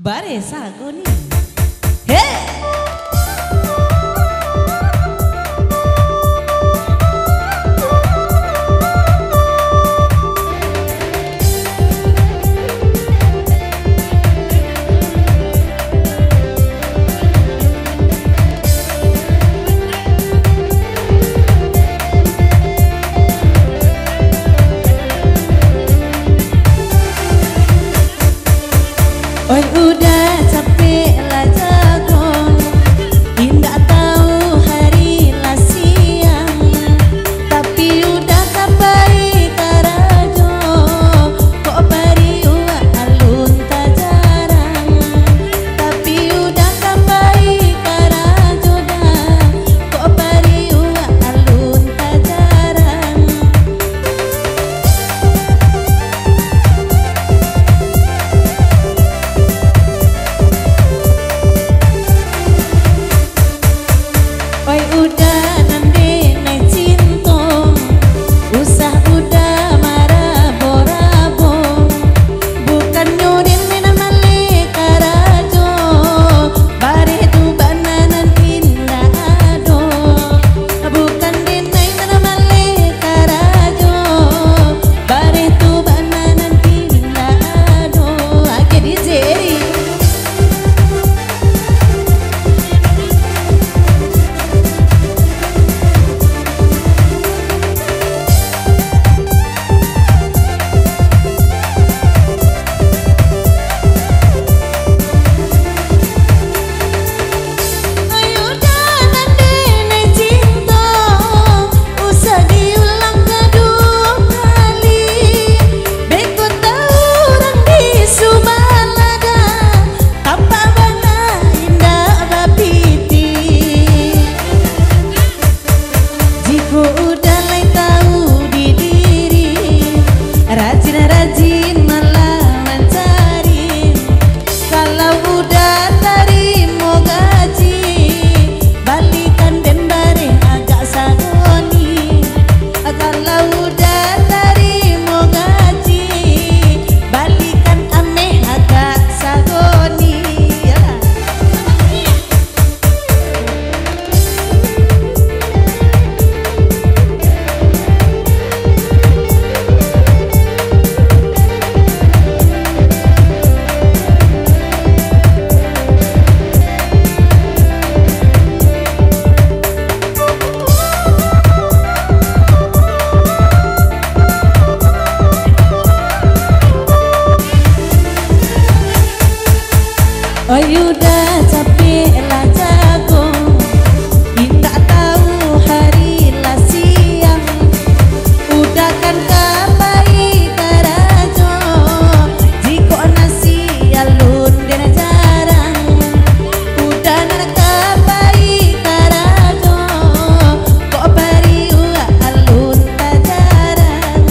Bare sago nih. Hey! Oi udah capek lah jago, indah tahu hari lah siang, tapi udah kapai karajo, kok bari uwa alun tak jarang, tapi udah kapai karajo dah, kok bari uwa alun tak jarang. Oi udah nande nai cinta, usah udah marabo-rabo, bukan nyurin minam male karajo, bare tu bananan indah ado, bukan dinai minam male karajo, bare tu bananan indah ado, ake dijeri. Rajin malah mencari, kalau udah terima gaji, balikan den bare agak sagoni. Kalau udah terima gaji, balikan ame agak sagoni. Oh udah capek lah jago, indah tahu hari lah siang, udah kan kapai karajo, jiko nasi alun dena jarang, udah nak kapai karajo, kok bari uwa alun tak jarang.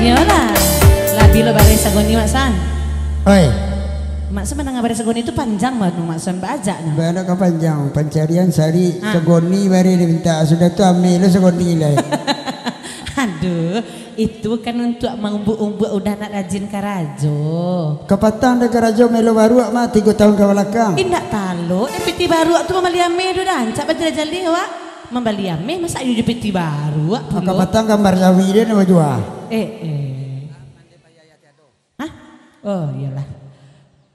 Yolah. Labi lo bare sagoni Maksan. Oi, Maksan menang bare sagoni itu panjang banget Maksan baca nah. bana ka panjang pencarian sari Ah. segoni bari diminta sudah tu ambil lo segoni lah. Aduh, itu kan untuk mengumbu-umbu udah nak rajin karajo. Kapatan dah kerajo melo baru mah 3 tahun ke belakang. Indak talo, peti baru tu membaliame do dan cak badra jali wak. Membaliame masa ayu peti baru wak. Kapatan gambar sawi dia nama jual. Hah? Oh iyalah.